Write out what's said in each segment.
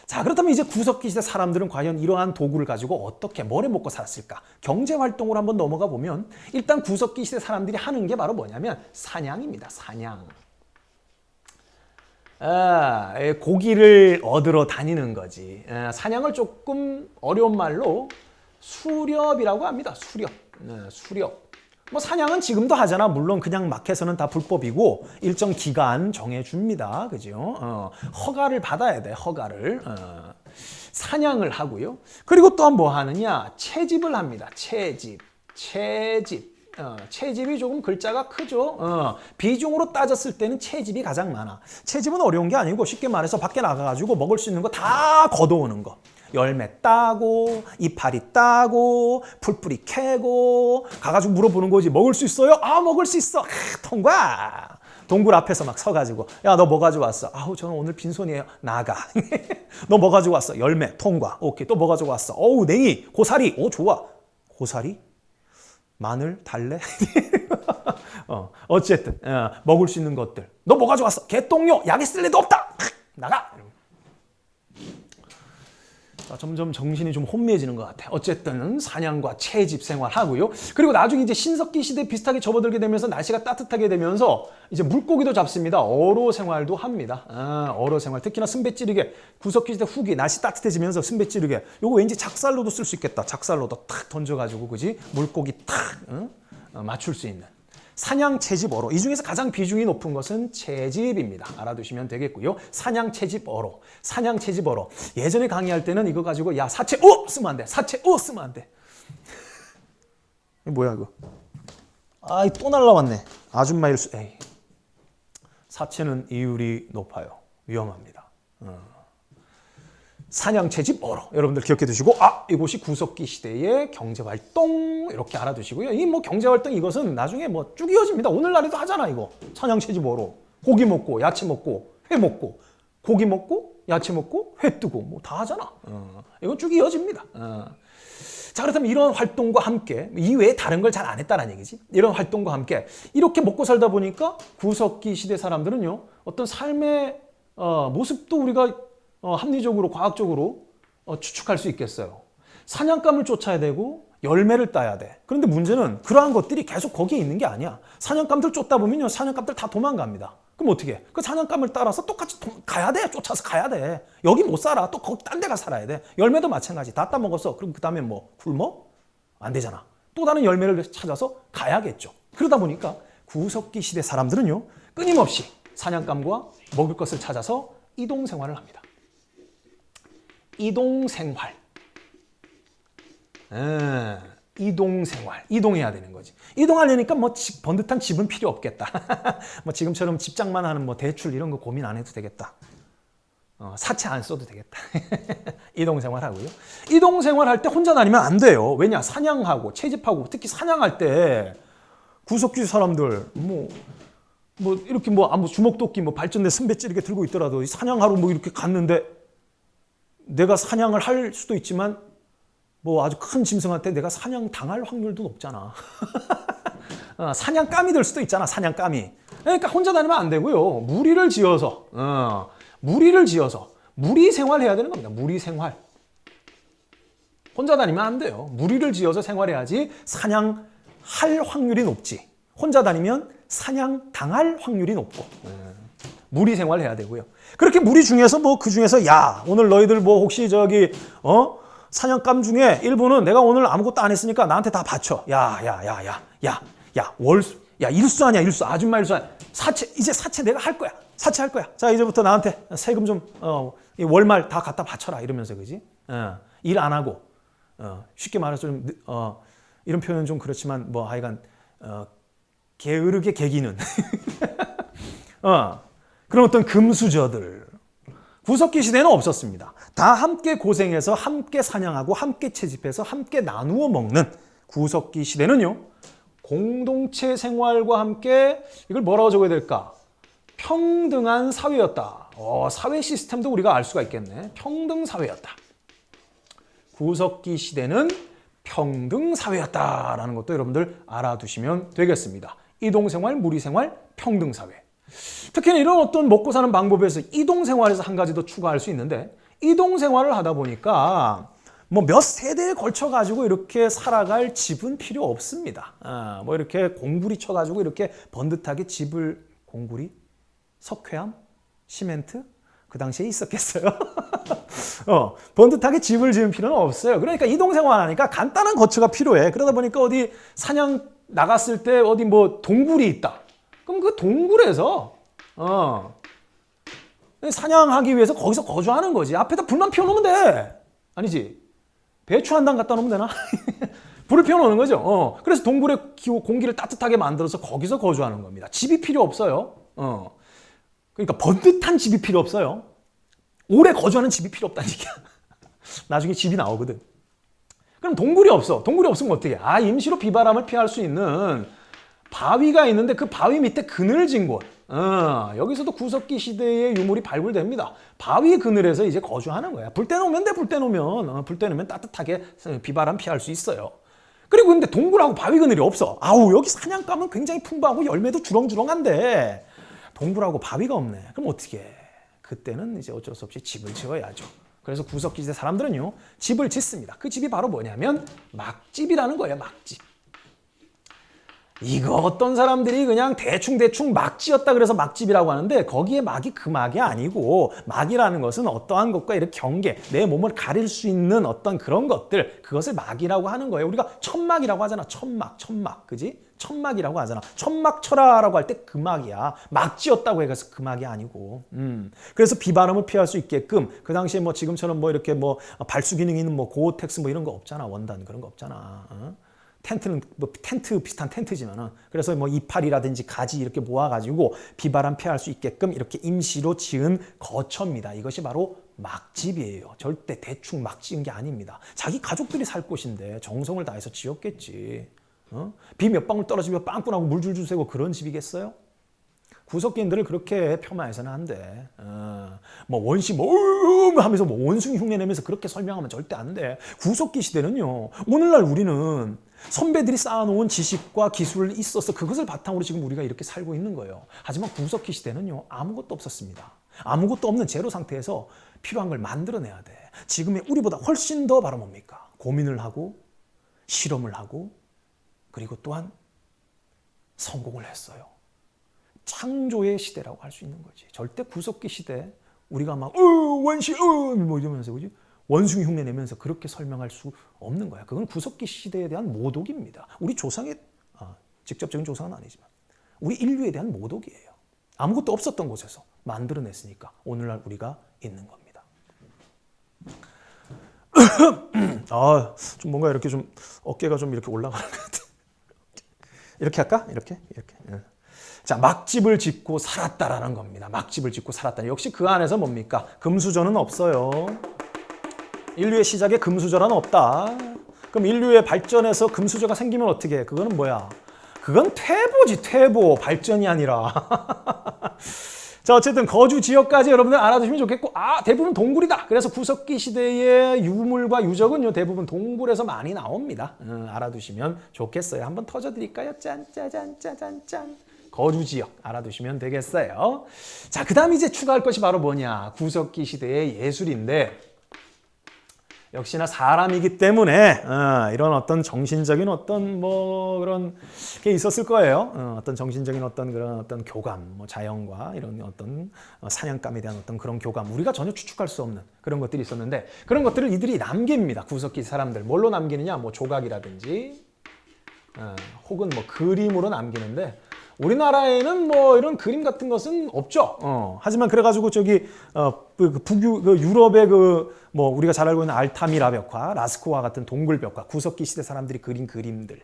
자, 그렇다면 이제 구석기 시대 사람들은 과연 이러한 도구를 가지고 어떻게 뭘 해 먹고 살았을까? 경제활동으로 한번 넘어가 보면 일단 구석기 시대 사람들이 하는 게 바로 뭐냐면 사냥입니다. 사냥. 고기를 얻으러 다니는 거지. 사냥을 조금 어려운 말로 수렵이라고 합니다. 수렵. 수렵. 뭐 사냥은 지금도 하잖아. 물론 그냥 막 해서는 다 불법이고 일정 기간 정해줍니다. 그죠? 허가를 받아야 돼. 허가를. 사냥을 하고요. 그리고 또 뭐 하느냐? 채집을 합니다. 채집. 채집이 조금 글자가 크죠. 비중으로 따졌을 때는 채집이 가장 많아. 채집은 어려운 게 아니고 쉽게 말해서 밖에 나가가지고 먹을 수 있는 거 다 걷어오는 거. 열매 따고 이파리 따고 풀뿌리 캐고 가가지고 물어보는 거지. 먹을 수 있어요? 아, 먹을 수 있어. 통과. 동굴 앞에서 막 서가지고 야, 너 뭐 가지고 왔어? 아우, 저는 오늘 빈손이에요. 나가. 너 뭐 가지고 왔어? 열매. 통과. 오케이. 또 뭐 가지고 왔어? 어우, 냉이. 고사리. 오, 좋아. 고사리? 마늘? 달래? 어쨌든 먹을 수 있는 것들. 너 뭐 가지고 왔어? 개똥요. 약에 쓸 데도 없다. 나가. 자, 점점 정신이 좀 혼미해지는 것 같아요. 어쨌든 사냥과 채집 생활하고요. 그리고 나중에 이제 신석기 시대 비슷하게 접어들게 되면서 날씨가 따뜻하게 되면서 이제 물고기도 잡습니다. 어로 생활도 합니다. 어로 생활. 특히나 승배찌르개. 구석기 시대 후기 날씨 따뜻해지면서 승배찌르개. 요거 왠지 작살로도 쓸 수 있겠다. 작살로도 탁 던져가지고 그지? 물고기 탁 맞출 수 있는. 사냥, 채집, 어로. 이 중에서 가장 비중이 높은 것은 채집입니다. 알아두시면 되겠고요. 사냥, 채집, 어로. 사냥, 채집, 어로. 예전에 강의할 때는 이거 가지고 야, 사채, 쓰면 안 돼. 사채, 쓰면 안 돼. 뭐야 이거. 아이, 또 날라왔네. 아줌마 일수. 에이. 사채는 이율이 높아요. 위험합니다. 사냥, 채집, 어로. 여러분들 기억해 두시고, 이곳이 구석기 시대의 경제활동 이렇게 알아두시고요. 이 뭐 경제활동 이것은 나중에 뭐 쭉 이어집니다. 오늘날에도 하잖아 이거. 사냥, 채집, 어로. 고기 먹고 야채 먹고 회 먹고 고기 먹고 야채 먹고 회 뜨고 뭐 다 하잖아. 이건 쭉 이어집니다. 자, 그렇다면 이런 활동과 함께 이외에 다른 걸 잘 안 했다는 얘기지. 이런 활동과 함께 이렇게 먹고 살다 보니까 구석기 시대 사람들은요, 어떤 삶의 모습도 우리가 합리적으로 과학적으로 추측할 수 있겠어요. 사냥감을 쫓아야 되고 열매를 따야 돼. 그런데 문제는 그러한 것들이 계속 거기에 있는 게 아니야. 사냥감들 쫓다 보면요, 사냥감들 다 도망갑니다. 그럼 어떻게 해? 그 사냥감을 따라서 똑같이 가야 돼. 쫓아서 가야 돼. 여기 못 살아. 또 거기 딴 데 가 살아야 돼. 열매도 마찬가지. 다 따먹었어. 그럼 그 다음에 뭐 굶어? 안 되잖아. 또 다른 열매를 찾아서 가야겠죠. 그러다 보니까 구석기 시대 사람들은요, 끊임없이 사냥감과 먹을 것을 찾아서 이동 생활을 합니다. 이동생활. 이동생활. 이동해야 되는 거지. 이동하려니까 뭐 번듯한 집은 필요 없겠다. 뭐 지금처럼 집장만 하는 뭐 대출 이런 거 고민 안 해도 되겠다. 사채 안 써도 되겠다. 이동생활 하고요. 이동생활 할 때 혼자 다니면 안 돼요. 왜냐? 사냥하고 채집하고 특히 사냥할 때 구석기 사람들 뭐 이렇게 뭐 주먹도끼 뭐 발전된 선배찌 이렇게 들고 있더라도 사냥하러 뭐 이렇게 갔는데 내가 사냥을 할 수도 있지만 뭐 아주 큰 짐승한테 내가 사냥 당할 확률도 높잖아. 사냥감이 될 수도 있잖아. 사냥감이. 그러니까 혼자 다니면 안 되고요. 무리를 지어서 무리 생활해야 되는 겁니다. 무리 생활. 혼자 다니면 안 돼요. 무리를 지어서 생활해야지 사냥할 확률이 높지. 혼자 다니면 사냥 당할 확률이 높고. 무리 생활해야 되고요. 그렇게 무리 중에서 뭐 그 중에서 야, 오늘 너희들 뭐 혹시 저기 사냥감 중에 일부는 내가 오늘 아무것도 안 했으니까 나한테 다 바쳐. 야, 일수 아니야, 일수. 아줌마 일수 아니야. 이제 사채 내가 할 거야. 사채할 거야. 자, 이제부터 나한테 세금 좀 월말 다 갖다 바쳐라 이러면서, 그지? 일 안 하고 쉽게 말해서 좀 이런 표현은 좀 그렇지만 뭐 하여간 게으르게 개기는 그런 어떤 금수저들. 구석기 시대는 없었습니다. 다 함께 고생해서 함께 사냥하고 함께 채집해서 함께 나누어 먹는 구석기 시대는요, 공동체 생활과 함께 이걸 뭐라고 적어야 될까? 평등한 사회였다. 사회 시스템도 우리가 알 수가 있겠네. 평등 사회였다. 구석기 시대는 평등 사회였다라는 것도 여러분들 알아두시면 되겠습니다. 이동생활, 무리생활, 평등사회. 특히나 이런 어떤 먹고 사는 방법에서 이동생활에서 한 가지 더 추가할 수 있는데, 이동 생활을 하다 보니까 뭐 몇 세대에 걸쳐 가지고 이렇게 살아갈 집은 필요 없습니다. 뭐 이렇게 공구리 쳐 가지고 이렇게 번듯하게 집을 공구리, 석회암, 시멘트 그 당시에 있었겠어요. 번듯하게 집을 지을 필요는 없어요. 그러니까 이동 생활하니까 간단한 거처가 필요해. 그러다 보니까 어디 사냥 나갔을 때 어디 뭐 동굴이 있다. 그럼 그 동굴에서 사냥하기 위해서 거기서 거주하는 거지. 앞에다 불만 피워놓으면 돼. 아니지. 배추 한 단 갖다 놓으면 되나? 불을 피워놓는 거죠. 그래서 동굴에 공기를 따뜻하게 만들어서 거기서 거주하는 겁니다. 집이 필요 없어요. 그러니까 번듯한 집이 필요 없어요. 오래 거주하는 집이 필요 없다는 얘기야. 나중에 집이 나오거든. 그럼 동굴이 없어. 동굴이 없으면 어떻게 해? 임시로 비바람을 피할 수 있는 바위가 있는데 그 바위 밑에 그늘진 곳. 여기서도 구석기 시대의 유물이 발굴됩니다. 바위 그늘에서 이제 거주하는 거야. 불 떼놓으면 돼, 불 떼놓으면. 불 떼놓으면 따뜻하게 비바람 피할 수 있어요. 그리고 근데 동굴하고 바위 그늘이 없어. 여기 사냥감은 굉장히 풍부하고 열매도 주렁주렁한데 동굴하고 바위가 없네. 그럼 어떻게 해? 그때는 이제 어쩔 수 없이 집을 지어야죠. 그래서 구석기 시대 사람들은요, 집을 짓습니다. 그 집이 바로 뭐냐면 막집이라는 거예요, 막집. 이거 어떤 사람들이 그냥 대충 막 지었다 그래서 막집이라고 하는데 거기에 막이 그 막이 아니고 막이라는 것은 어떠한 것과 이렇게 경계, 내 몸을 가릴 수 있는 어떤 그런 것들, 그것을 막이라고 하는 거예요. 우리가 천막이라고 하잖아. 천막. 그지? 천막이라고 하잖아. 천막 쳐라라고 할 때 그 막이야. 막 지었다고 해서 그 막이 아니고. 그래서 비바람을 피할 수 있게끔 그 당시에 뭐 지금처럼 뭐 이렇게 뭐 발수 기능이 있는 뭐 고어텍스 뭐 이런 거 없잖아. 원단 그런 거 없잖아. 텐트는 뭐 텐트 비슷한 텐트지만은 그래서 뭐 이파리라든지 가지 이렇게 모아가지고 비바람 피할 수 있게끔 이렇게 임시로 지은 거처입니다. 이것이 바로 막집이에요. 절대 대충 막 지은 게 아닙니다. 자기 가족들이 살 곳인데 정성을 다해서 지었겠지. 비 몇 방울 떨어지면 빵꾸나고 물 줄줄 새고 그런 집이겠어요? 구석기인들을 그렇게 폄하해서는 안 돼. 뭐 원시 하면서 뭐 원숭이 흉내 내면서 그렇게 설명하면 절대 안 돼. 구석기 시대는요. 오늘날 우리는 선배들이 쌓아놓은 지식과 기술이 있어서 그것을 바탕으로 지금 우리가 이렇게 살고 있는 거예요. 하지만 구석기 시대는요. 아무것도 없었습니다. 아무것도 없는 제로 상태에서 필요한 걸 만들어내야 돼. 지금의 우리보다 훨씬 더 바로 뭡니까? 고민을 하고 실험을 하고 그리고 또한 성공을 했어요. 창조의 시대라고 할 수 있는 거지. 절대 구석기 시대 우리가 막 원시 뭐 이러면서 그지? 원숭이 흉내 내면서 그렇게 설명할 수 없는 거야. 그건 구석기 시대에 대한 모독입니다. 우리 조상의 직접적인 조상은 아니지만 우리 인류에 대한 모독이에요. 아무것도 없었던 곳에서 만들어냈으니까 오늘날 우리가 있는 겁니다. 좀 뭔가 이렇게 좀 어깨가 좀 이렇게 올라가는 것 같아. 이렇게 할까? 이렇게. 자, 막집을 짓고 살았다라는 겁니다. 막집을 짓고 살았다. 역시 그 안에서 뭡니까? 금수저는 없어요. 인류의 시작에 금수저란 없다. 그럼 인류의 발전에서 금수저가 생기면 어떻게 해? 그거는 뭐야? 그건 퇴보지, 퇴보. 발전이 아니라. 자, 어쨌든 거주 지역까지 여러분들 알아두시면 좋겠고, 대부분 동굴이다. 그래서 구석기 시대의 유물과 유적은요, 대부분 동굴에서 많이 나옵니다. 알아두시면 좋겠어요. 한번 터져드릴까요? 짠짜잔짜잔짠. 거주 지역 알아두시면 되겠어요. 자, 그 다음 이제 추가할 것이 바로 뭐냐? 구석기 시대의 예술인데, 역시나 사람이기 때문에 이런 어떤 정신적인 어떤 뭐 그런 게 있었을 거예요. 어떤 정신적인 어떤 그런 어떤 교감, 뭐 자연과 이런 어떤 사냥감에 대한 어떤 그런 교감, 우리가 전혀 추측할 수 없는 그런 것들이 있었는데 그런 것들을 이들이 남깁니다. 구석기 사람들 뭘로 남기느냐? 뭐 조각이라든지 혹은 뭐 그림으로 남기는데. 우리나라에는 뭐 이런 그림 같은 것은 없죠. 하지만 그래가지고 저기 유럽의 뭐 우리가 잘 알고 있는 알타미라 벽화, 라스코와 같은 동굴 벽화, 구석기 시대 사람들이 그린 그림들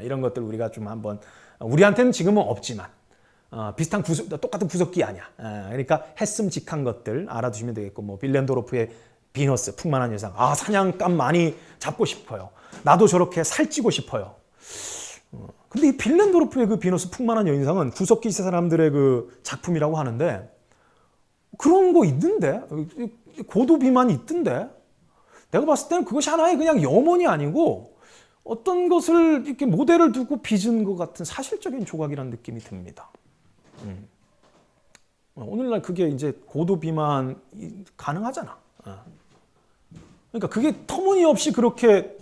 이런 것들 우리가 좀 한번 우리한테는 지금은 없지만 비슷한 똑같은 구석기 아니야. 그러니까 했음직한 것들 알아두시면 되겠고 뭐 빌렌도로프의 비너스 풍만한 여상, 사냥감 많이 잡고 싶어요. 나도 저렇게 살찌고 싶어요. 근데 이 빌렌도르프의 그 비너스 풍만한 여인상은 구석기 시대 사람들의 그 작품이라고 하는데 그런 거 있는데 고도비만 있던데 내가 봤을 때는 그것이 하나의 그냥 염원이 아니고 어떤 것을 이렇게 모델을 두고 빚은 것 같은 사실적인 조각이라는 느낌이 듭니다. 오늘날 그게 이제 고도비만 가능하잖아. 그러니까 그게 터무니없이 그렇게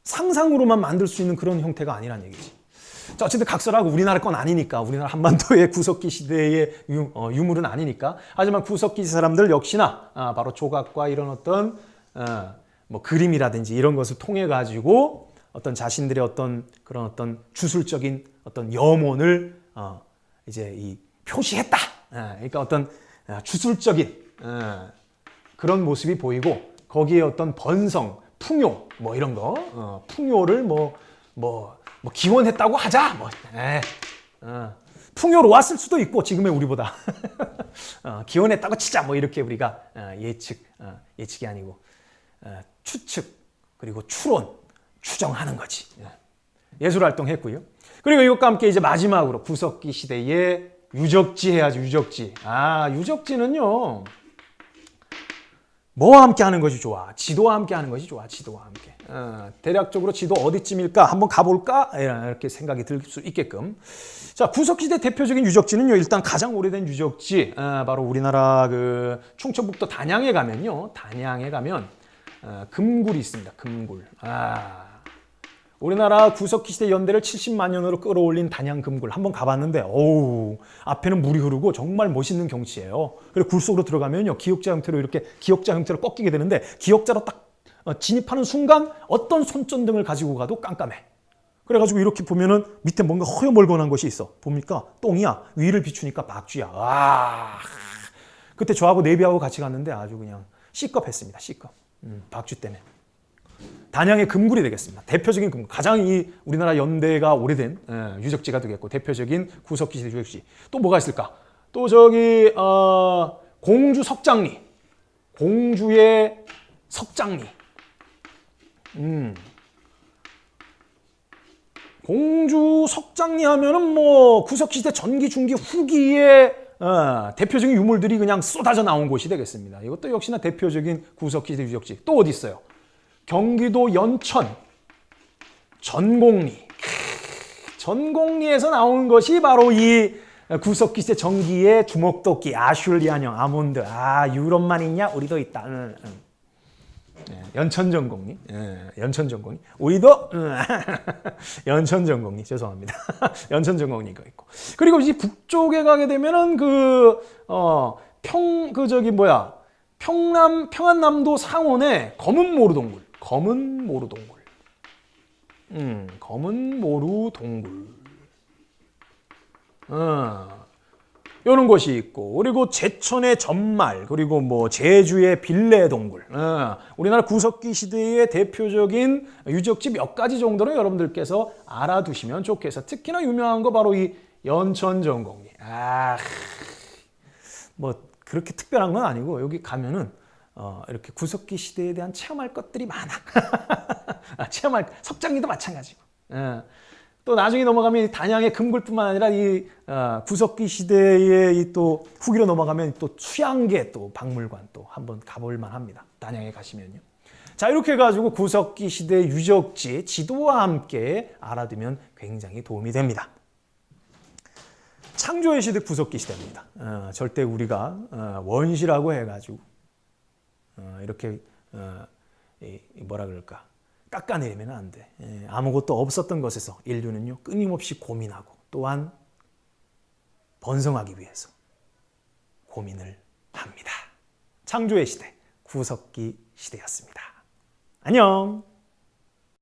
상상으로만 만들 수 있는 그런 형태가 아니란 얘기지. 자, 어쨌든 각설하고 우리나라 건 아니니까, 우리나라 한반도의 구석기 시대의 유물은 아니니까. 하지만 구석기 사람들 역시나 바로 조각과 이런 어떤 뭐 그림이라든지 이런 것을 통해 가지고 어떤 자신들의 어떤 그런 어떤 주술적인 어떤 염원을 이제 이 표시했다. 그러니까 어떤 주술적인 그런 모습이 보이고, 거기에 어떤 번성, 풍요 뭐 이런 거, 풍요를 뭐 기원했다고 하자. 풍요로 왔을 수도 있고, 지금의 우리보다 기원했다고 치자. 뭐 이렇게 우리가 예측이 아니고 추측, 그리고 추론, 추정하는 거지. 예술 활동했고요. 그리고 이것과 함께 이제 마지막으로 구석기 시대의 유적지 해야지. 유적지. 유적지는요, 뭐와 함께 하는 것이 좋아? 지도와 함께 하는 것이 좋아. 지도와 함께. 대략적으로 지도 어디쯤일까? 한번 가볼까? 이렇게 생각이 들 수 있게끔. 자, 구석시대 대표적인 유적지는요, 일단 가장 오래된 유적지, 바로 우리나라 그 충청북도 단양에 가면요, 단양에 가면 금굴이 있습니다. 금굴. 우리나라 구석기 시대 연대를 70만 년으로 끌어올린 단양 금굴 한번 가봤는데, 어우, 앞에는 물이 흐르고 정말 멋있는 경치예요. 그리고 굴 속으로 들어가면요, 기역자 형태로 이렇게 기역자 형태로 꺾이게 되는데, 기역자로 딱 진입하는 순간 어떤 손전등을 가지고 가도 깜깜해. 그래가지고 이렇게 보면은 밑에 뭔가 허여멀건한 것이 있어. 봅니까? 똥이야. 위를 비추니까 박쥐야. 그때 저하고 내비하고 같이 갔는데 아주 그냥 C급했습니다. C급. 박쥐 때문에. 단양의 금굴이 되겠습니다. 대표적인 금굴. 가장 이 우리나라 연대가 오래된 유적지가 되겠고, 대표적인 구석기 시대 유적지. 또 뭐가 있을까? 또 저기 공주 석장리. 공주의 석장리. 공주 석장리 하면은 뭐 구석기 시대 전기 중기 후기에 대표적인 유물들이 그냥 쏟아져 나온 곳이 되겠습니다. 이것도 역시나 대표적인 구석기 시대 유적지. 또 어디 있어요? 경기도 연천 전곡리. 전곡리에서 나온 것이 바로 이 구석기 시대 전기의 주먹도끼, 아슐리안형, 아몬드. 유럽만 있냐? 우리도 있다. 연천전곡리. 연천전곡리. 우리도 연천전곡리. 죄송합니다. 연천전곡리가 있고. 그리고 이제 북쪽에 가게 되면은 평안남도 상원의 검은모루 동굴. 검은모루 동굴. 이런 것이 있고, 그리고 제천의 전말, 그리고 뭐 제주의 빌레동굴. 우리나라 구석기 시대의 대표적인 유적지 몇 가지 정도는 여러분들께서 알아두시면 좋겠어. 특히나 유명한 거 바로 이 연천전곡리. 뭐 그렇게 특별한 건 아니고, 여기 가면은 이렇게 구석기 시대에 대한 체험할 것들이 많아. 체험할 석장리도 마찬가지고. 또 나중에 넘어가면 단양의 금굴뿐만 아니라 이 구석기 시대의 이 또 후기로 넘어가면 또 수양계 또 박물관 또 한번 가볼 만합니다. 단양에 가시면요. 자, 이렇게 해가지고 구석기 시대 유적지 지도와 함께 알아두면 굉장히 도움이 됩니다. 창조의 시대 구석기 시대입니다. 절대 우리가 원시라고 해가지고 이렇게 뭐라 그럴까, 깎아내리면 안 돼. 아무것도 없었던 것에서 인류는요, 끊임없이 고민하고 또한 번성하기 위해서 고민을 합니다. 창조의 시대 구석기 시대였습니다. 안녕.